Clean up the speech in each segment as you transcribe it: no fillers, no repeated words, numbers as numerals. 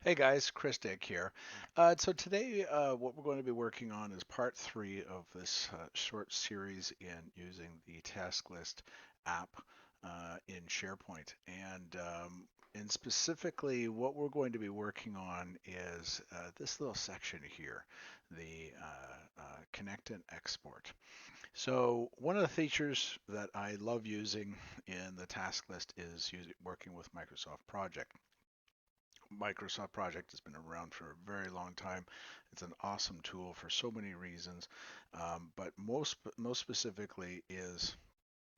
Hey guys, Chris Dick here. So today, what we're going to be working on is part three of this short series in using the task list app in SharePoint. And specifically, what we're going to be working on is this little section here, the connect and export. So one of the features that I love using in the task list is working with Microsoft Project. Microsoft Project has been around for a very long time. It's an awesome tool for so many reasons, but most specifically is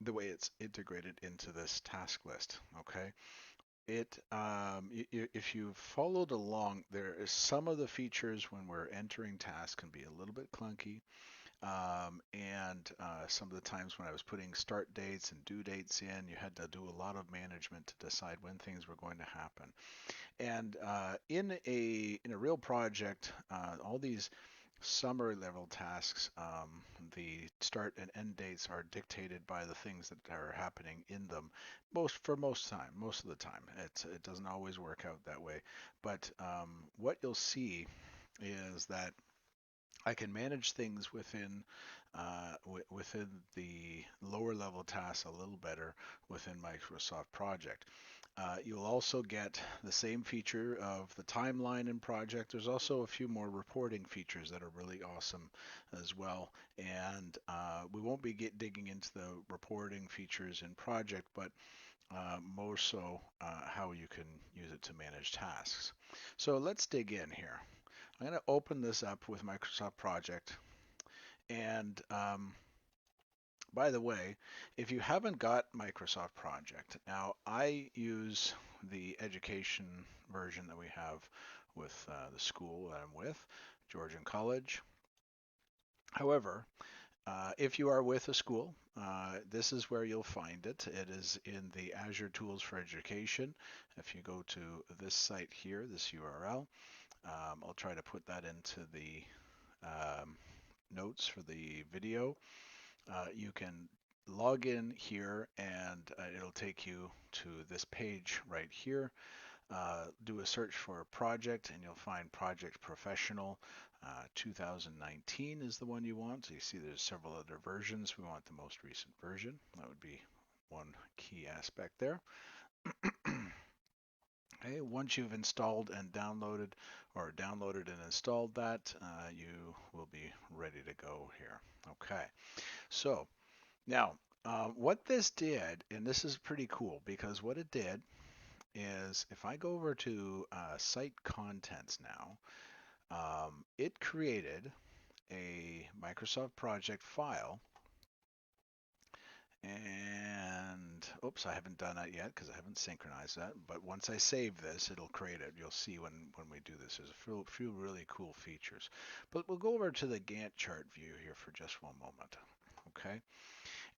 the way it's integrated into this task list. Okay, if you followed along, there is some of the features when we're entering tasks can be a little bit clunky. And some of the times when I was putting start dates and due dates in, you had to do a lot of management to decide when things were going to happen. And in a real project, all these summary level tasks, the start and end dates are dictated by the things that are happening in them. Most of the time, it doesn't always work out that way. But what you'll see is that I can manage things within the lower level tasks a little better within Microsoft Project. You'll also get the same feature of the timeline in Project. There's also a few more reporting features that are really awesome as well. And we won't be digging into the reporting features in Project, but more so how you can use it to manage tasks. So let's dig in here. I'm going to open this up with Microsoft Project. And by the way, if you haven't got Microsoft Project, now I use the education version that we have with the school that I'm with, Georgian College. However, if you are with a school, this is where you'll find it. It is in the Azure Tools for Education. If you go to this site here, this URL, I'll try to put that into the um, notes for the video. You can log in here and it'll take you to this page right here. Do a search for a project and you'll find Project Professional 2019 is the one you want. So you see there's several other versions. We want the most recent version. That would be one key aspect there. Okay, once you've installed and downloaded or downloaded and installed that, you will be ready to go here. Okay, so now what this did, and this is pretty cool because what it did is if I go over to site contents now, it created a Microsoft project file. And oops, I haven't done that yet because I haven't synchronized that. But once I save this, it'll create it. You'll see when we do this. There's a few really cool features. But we'll go over to the Gantt chart view here for just one moment. Okay.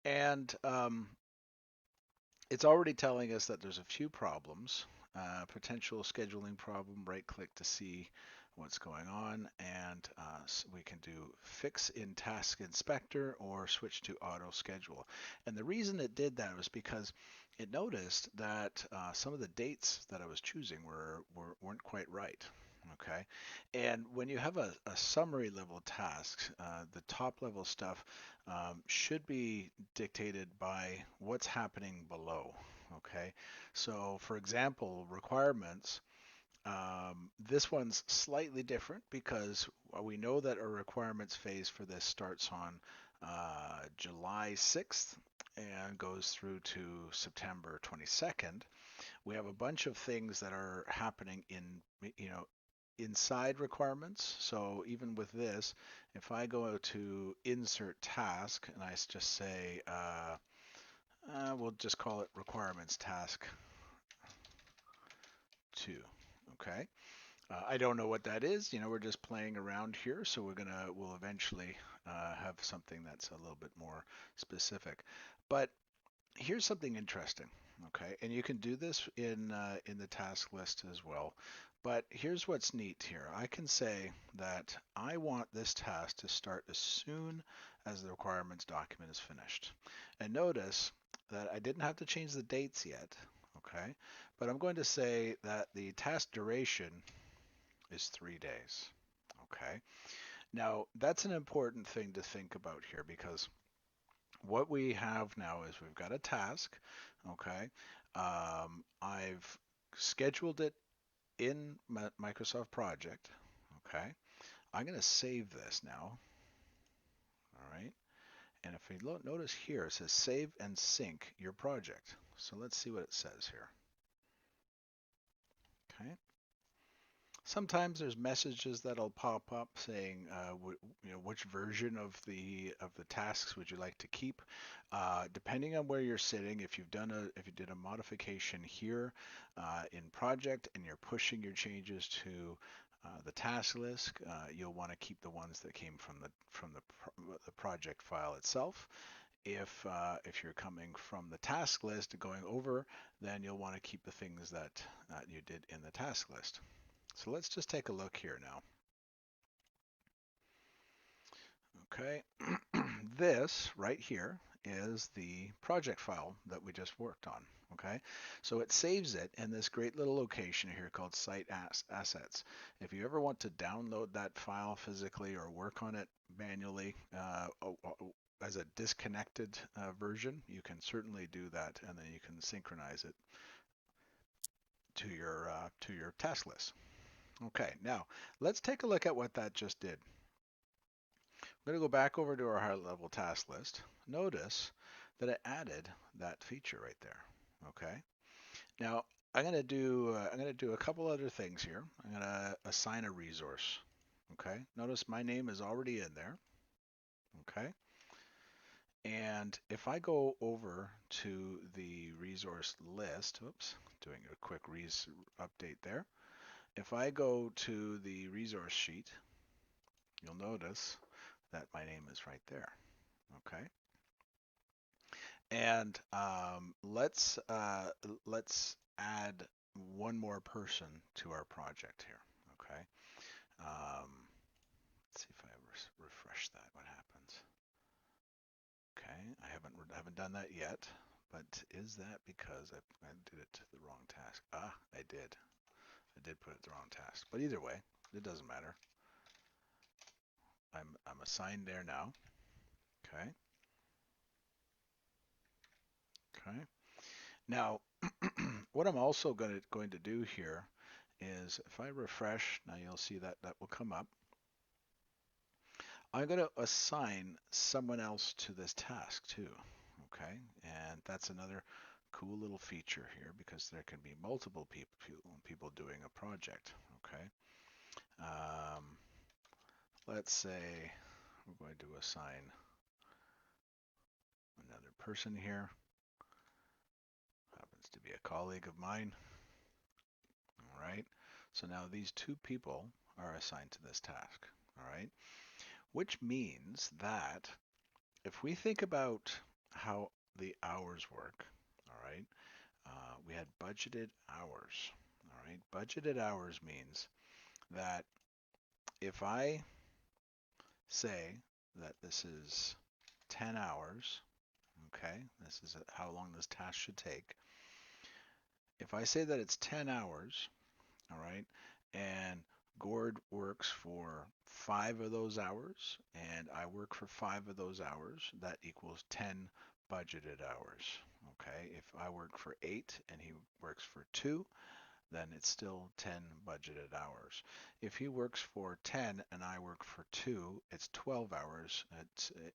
And it's already telling us that there's a few problems. Potential scheduling problem, right click to see what's going on, and so we can do fix in task inspector or switch to auto schedule. And the reason it did that was because it noticed that some of the dates that I was choosing weren't quite right. Okay, and when you have a summary level task, the top level stuff should be dictated by what's happening below. Okay, so for example, requirements. This one's slightly different because we know that our requirements phase for this starts on July 6th and goes through to September 22nd. We have a bunch of things that are happening inside requirements. So even with this, if I go to insert task and I just say, we'll just call it requirements task 2. Okay. I don't know what that is. We're just playing around here. So we'll eventually have something that's a little bit more specific. But here's something interesting. Okay. And you can do this in the task list as well. But here's what's neat here. I can say that I want this task to start as soon as the requirements document is finished. And notice that I didn't have to change the dates yet, okay? But I'm going to say that the task duration is 3 days. Okay. Now, that's an important thing to think about here because what we have now is we've got a task. Okay. I've scheduled it in Microsoft Project. Okay. I'm going to save this now. All right. And if we notice here, it says save and sync your project. So let's see what it says here. Okay. Sometimes there's messages that'll pop up saying, which version of the tasks would you like to keep? Depending on where you're sitting, if you did a modification here in project and you're pushing your changes to the task list, you'll want to keep the ones that came from the project file itself. If you're coming from the task list going over, then you'll want to keep the things that you did in the task list. So let's just take a look here now. Okay, this right here is the project file that we just worked on. Okay, so it saves it in this great little location here called Site Assets. If you ever want to download that file physically or work on it manually as a disconnected version, you can certainly do that, and then you can synchronize it to your task list. Okay, now let's take a look at what that just did. I'm going to go back over to our high level task list. Notice that it added that feature right there. Okay. Now I'm going to do a couple other things here. I'm going to assign a resource. Okay. Notice my name is already in there. Okay. And if I go over to the resource list, oops, doing a quick update there. If I go to the resource sheet, you'll notice that my name is right there. Okay. And let's add one more person to our project here. Okay. Let's see if I refresh that. What happens? Okay. I haven't done that yet. But is that because I did it to the wrong task? Ah, I did. I did put it the wrong task. But either way, it doesn't matter. I'm assigned there now. Okay. Okay. Now, what I'm also going to do here is if I refresh, now you'll see that that will come up. I'm going to assign someone else to this task too. Okay, and that's another cool little feature here because there can be multiple people doing a project. Okay, um, let's say we're going to assign another person here. Happens to be a colleague of mine. All right, so now these two people are assigned to this task. All right, which means that if we think about how the hours work, all right, we had budgeted hours. All right, budgeted hours means that if I say that this is 10 hours, okay, this is how long this task should take. If I say that it's 10 hours, all right, and Gord works for 5 of those hours, and I work for 5 of those hours, that equals 10 budgeted hours. Okay, if I work for 8 and he works for 2, then it's still 10 budgeted hours. If he works for 10 and I work for 2, it's 12 hours.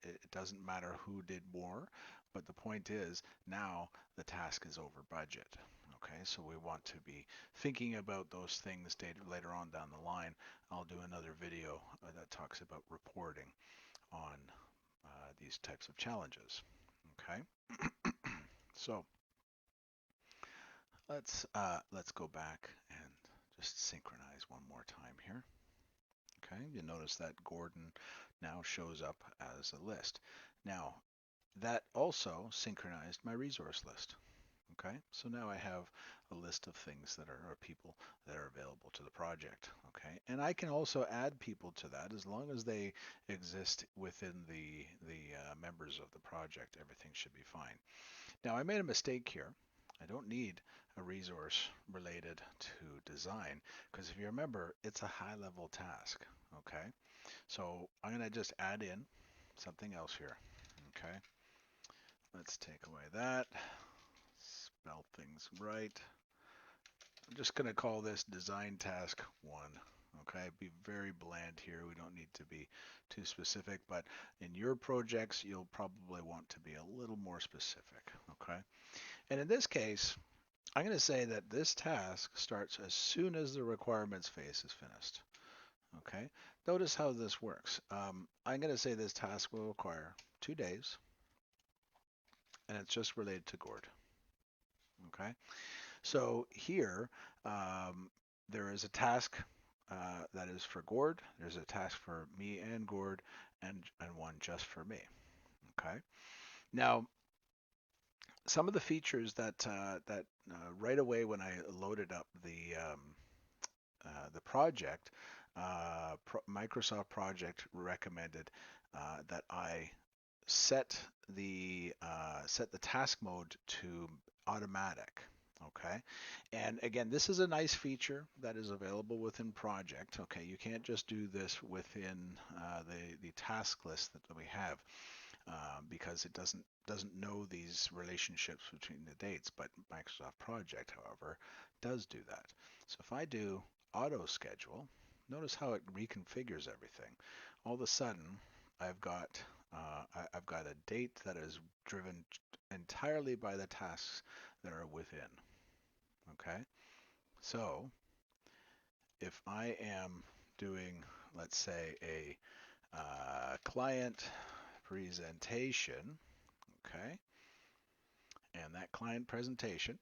It doesn't matter who did more, but the point is now the task is over budget. Okay, so we want to be thinking about those things later on down the line. I'll do another video that talks about reporting on these types of challenges. Okay, so let's go back and just synchronize one more time here. Okay, you notice that Gordon now shows up as a list. Now, that also synchronized my resource list. Okay, so now I have a list of things that are people that are available to the project. Okay, and I can also add people to that as long as they exist within the members of the project. Everything should be fine. Now I made a mistake here. I don't need a resource related to design because if you remember, it's a high level task. Okay, so I'm going to just add in something else here. Okay, let's take away that, spell things right. I'm just going to call this design task 1. Okay, be very bland here. We don't need to be too specific, but in your projects, you'll probably want to be a little more specific. Okay, and in this case, I'm going to say that this task starts as soon as the requirements phase is finished. Okay, notice how this works. I'm going to say this task will require 2 days, and it's just related to Gord. Okay, so here there is a task that is for Gord. There's a task for me and Gord, and one just for me. Okay. Now, some of the features that right away when I loaded up the project, Microsoft Project recommended that I set the task mode to automatic. Okay, and again, this is a nice feature that is available within Project. Okay, you can't just do this within the task list that we have because it doesn't know these relationships between the dates. But Microsoft Project, however, does do that. So if I do auto schedule, notice how it reconfigures everything. All of a sudden, I've got I've got a date that is driven entirely by the tasks that are within. Okay, so if I am doing, let's say, a client presentation, okay, and that client presentation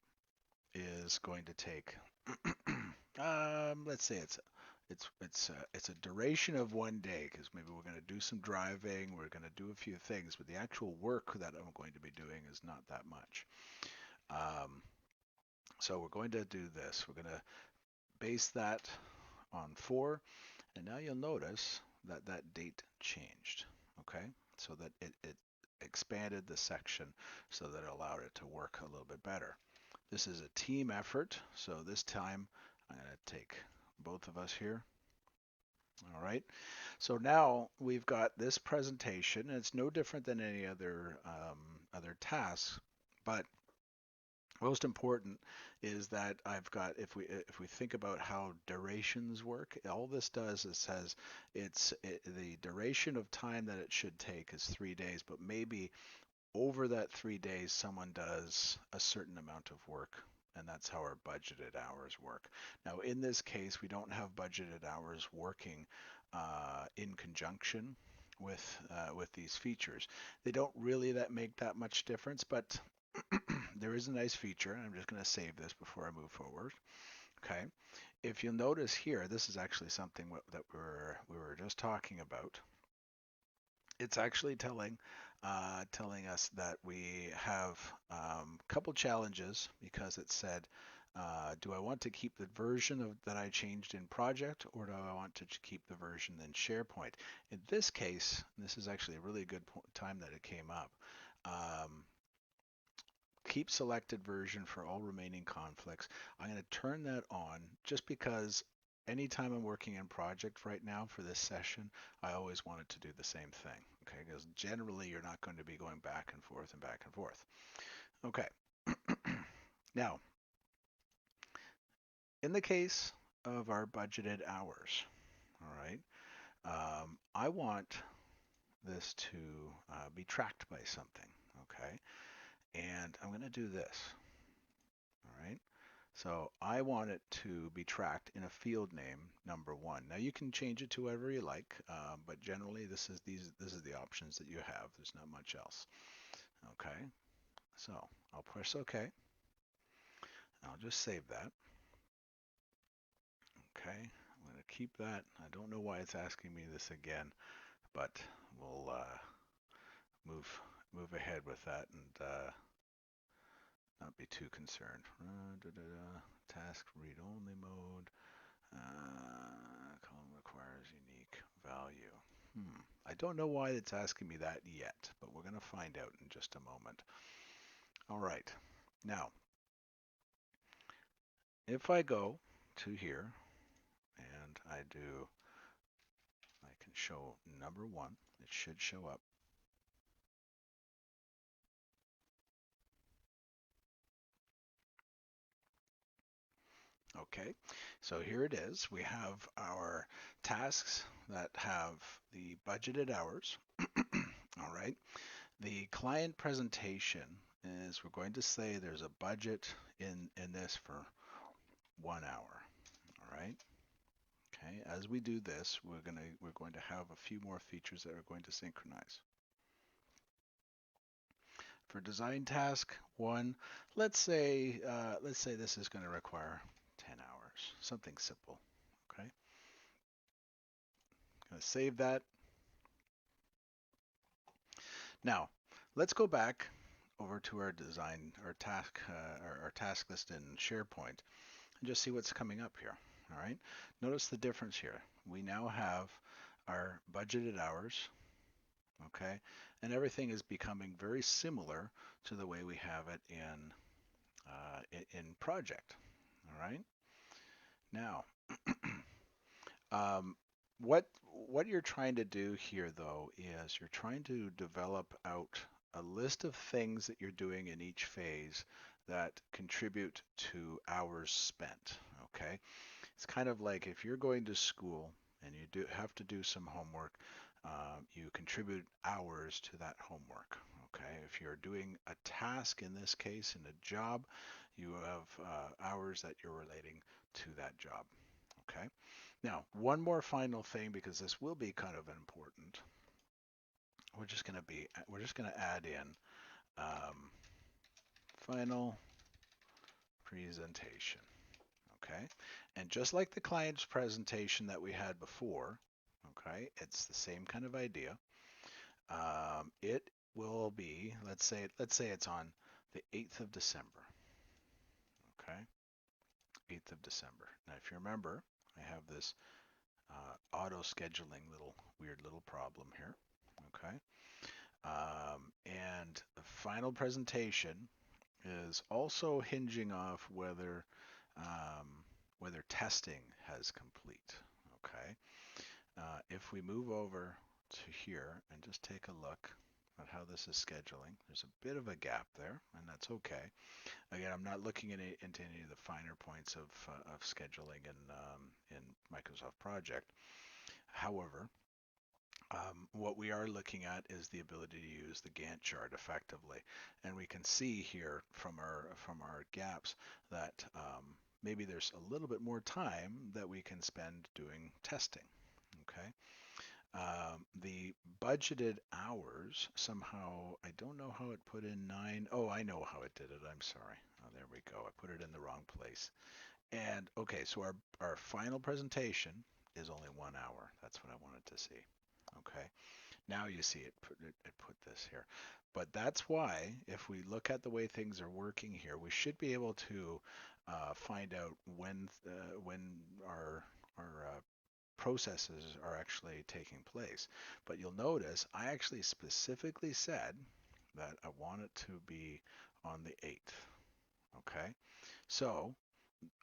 is going to take, let's say it's a duration of 1 day because maybe we're going to do some driving, we're going to do a few things, but the actual work that I'm going to be doing is not that much. Um, so we're going to do this. We're going to base that on 4, and now you'll notice that that date changed. Okay, so that it expanded the section so that it allowed it to work a little bit better. This is a team effort, so this time I'm going to take both of us here. All right, so now we've got this presentation, and it's no different than any other tasks, but most important is that I've got, if we think about how durations work, all this does is says the duration of time that it should take is 3 days, but maybe over that 3 days someone does a certain amount of work, and that's how our budgeted hours work. Now in this case we don't have budgeted hours working in conjunction with these features. They don't really that make that much difference, but there is a nice feature, and I'm just going to save this before I move forward. Okay, if you'll notice here, this is actually something that we were just talking about. It's actually telling us that we have a couple challenges because it said, do I want to keep the version that I changed in project, or do I want to keep the version in SharePoint? In this case, this is actually a really good time that it came up. Keep selected version for all remaining conflicts. I'm going to turn that on just because anytime I'm working in project right now for this session, I always wanted to do the same thing. Okay, because generally you're not going to be going back and forth and back and forth. Okay, now in the case of our budgeted hours, all right, I want this to be tracked by something. Okay, and I'm going to do this. All right. So I want it to be tracked in a field name number 1. Now you can change it to whatever you like, but generally this is the options that you have. There's not much else. Okay, so I'll press OK. I'll just save that. Okay, I'm going to keep that. I don't know why it's asking me this again, but we'll move move ahead with that and not be too concerned. Task read only mode. Column requires unique value. I don't know why it's asking me that yet, but we're going to find out in just a moment. All right. Now, if I go to here and I can show number one, it should show up. Okay, so here it is. We have our tasks that have the budgeted hours. All right. The client presentation is we're going to say there's a budget in this for 1 hour. All right. Okay. As we do this, we're going to have a few more features that are going to synchronize. For design task one, let's say this is going to require 10 hours, something simple. Okay. Going to save that. Now, let's go back over to our design, our task list in SharePoint, and just see what's coming up here. All right. Notice the difference here. We now have our budgeted hours, okay, and everything is becoming very similar to the way we have it in project. All right. Now, um, what you're trying to do here, though, is you're trying to develop out a list of things that you're doing in each phase that contribute to hours spent. Okay, it's kind of like if you're going to school and you do have to do some homework, you contribute hours to that homework. Okay, if you're doing a task in this case in a job, you have hours that you're relating to that job. Okay. Now, one more final thing because this will be kind of important. We're just going to add in final presentation. Okay. And just like the client's presentation that we had before, okay, it's the same kind of idea. It will be, let's say it's on the 8th of December. Okay. 8th of December. Now, if you remember, I have this auto scheduling weird little problem here. Okay. And the final presentation is also hinging off um, whether testing has complete. Okay. If we move over to here and just take a look at how this is scheduling, there's a bit of a gap there, and that's okay. Again, I'm not looking into any of the finer points of scheduling in Microsoft Project. However, what we are looking at is the ability to use the Gantt chart effectively, and we can see here from our gaps that maybe there's a little bit more time that we can spend doing testing. Okay. The budgeted hours somehow I don't know how it put in 9. Oh, I know how it did it. I'm sorry. Oh, there we go. I put it in the wrong place. And okay, so our final presentation is only 1 hour. That's what I wanted to see. Okay. Now you see it put this here. But that's why if we look at the way things are working here, we should be able to find out when our processes are actually taking place. But you'll notice I actually specifically said that I want it to be on the 8th. Okay. So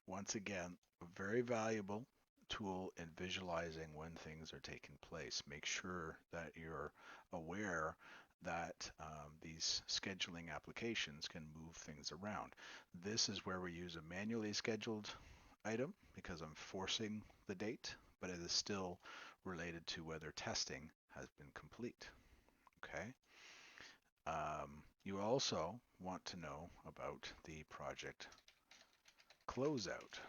once again, a very valuable tool in visualizing when things are taking place. Make sure that you're aware that these scheduling applications can move things around. This is where we use a manually scheduled item because I'm forcing the date, but it is still related to whether testing has been complete. Okay. You also want to know about the project closeout.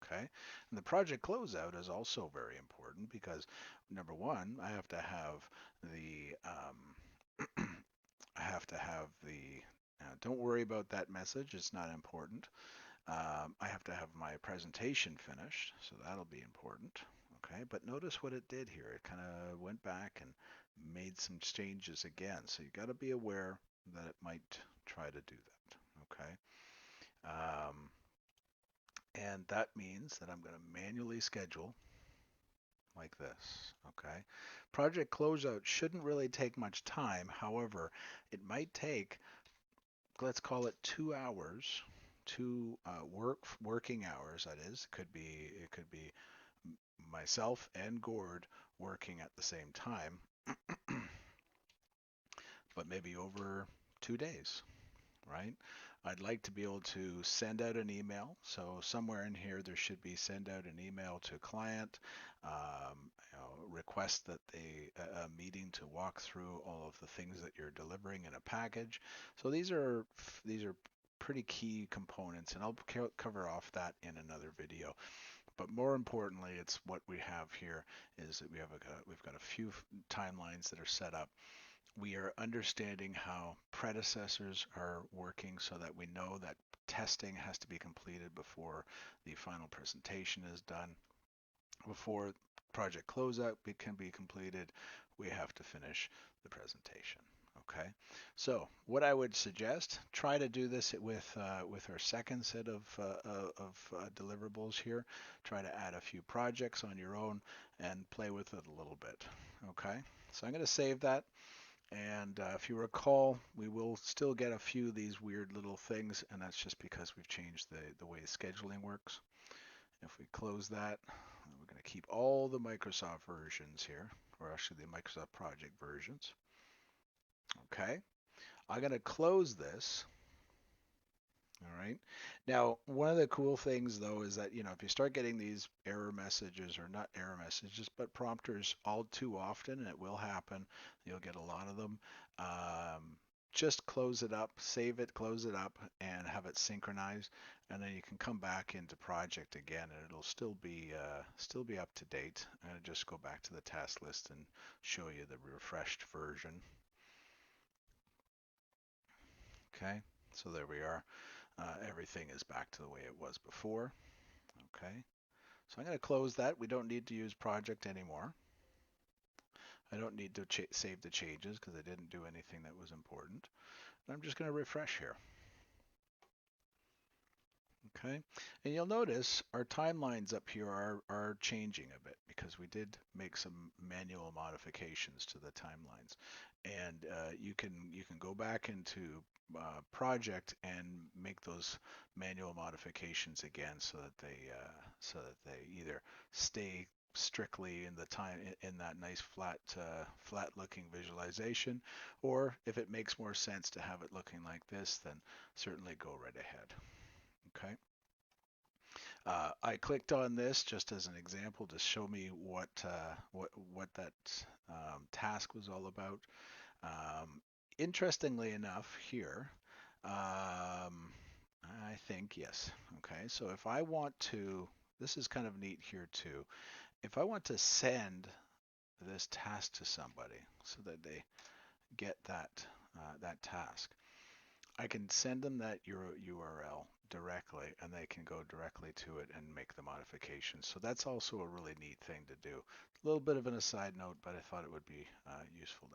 Okay. And the project closeout is also very important because number one, I have to have the I have to have the don't worry about that message. It's not important. I have to have my presentation finished, so that'll be important. Okay, but notice what it did here. It kind of went back and made some changes again. So you got to be aware that it might try to do that. Okay. Um, and that means that I'm going to manually schedule like this. Okay. Project closeout shouldn't really take much time. However, it might take, let's call it 2 hours two working hours. That is, it could be myself and Gord working at the same time, but maybe over 2 days, right? I'd like to be able to send out an email. So somewhere in here, there should be send out an email to client, request that a meeting to walk through all of the things that you're delivering in a package. So these are pretty key components, and I'll cover off that in another video. But more importantly, it's what we have here is that we've got a few timelines that are set up. We are understanding how predecessors are working so that we know that testing has to be completed before the final presentation is done. Before project closeout can be completed, we have to finish the presentation. Okay, so what I would suggest, try to do this with our second set of deliverables here. Try to add a few projects on your own and play with it a little bit. Okay, so I'm going to save that. And if you recall, we will still get a few of these weird little things, and that's just because we've changed the way scheduling works. If we close that, we're going to keep all the Microsoft versions here, or actually the Microsoft project versions. Okay, I'm going to close this. All right. Now, one of the cool things though is that, if you start getting these error messages, or not error messages, but prompters all too often, and it will happen, you'll get a lot of them. Just close it up, save it, close it up, and have it synchronized, and then you can come back into project again, and it'll still be up to date. I'm gonna just go back to the task list and show you the refreshed version. Okay, so there we are. Everything is back to the way it was before. Okay, so I'm going to close that. We don't need to use project anymore. I don't need to save the changes because I didn't do anything that was important. And I'm just going to refresh here. Okay, and you'll notice our timelines up here are changing a bit because we did make some manual modifications to the timelines, and you can go back into project and make those manual modifications again so that they either stay strictly in the time in that nice flat looking visualization, or if it makes more sense to have it looking like this, then certainly go right ahead. Okay. I clicked on this just as an example to show me what that task was all about. Interestingly enough, here, I think yes. Okay, so if I want to, this is kind of neat here too. If I want to send this task to somebody so that they get that task, I can send them that URL directly, and they can go directly to it and make the modifications. So that's also a really neat thing to do. A little bit of an aside note, but I thought it would be useful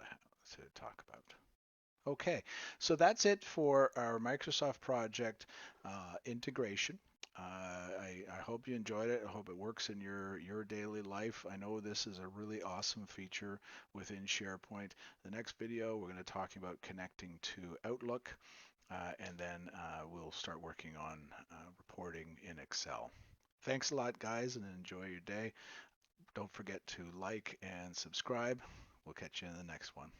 to talk about. Okay, so that's it for our Microsoft project integration. I hope you enjoyed it. I hope it works in your daily life. I know this is a really awesome feature within SharePoint. The next video, we're going to talk about connecting to Outlook, and then we'll start working on reporting in Excel. Thanks a lot, guys, and enjoy your day. Don't forget to like and subscribe. We'll catch you in the next one.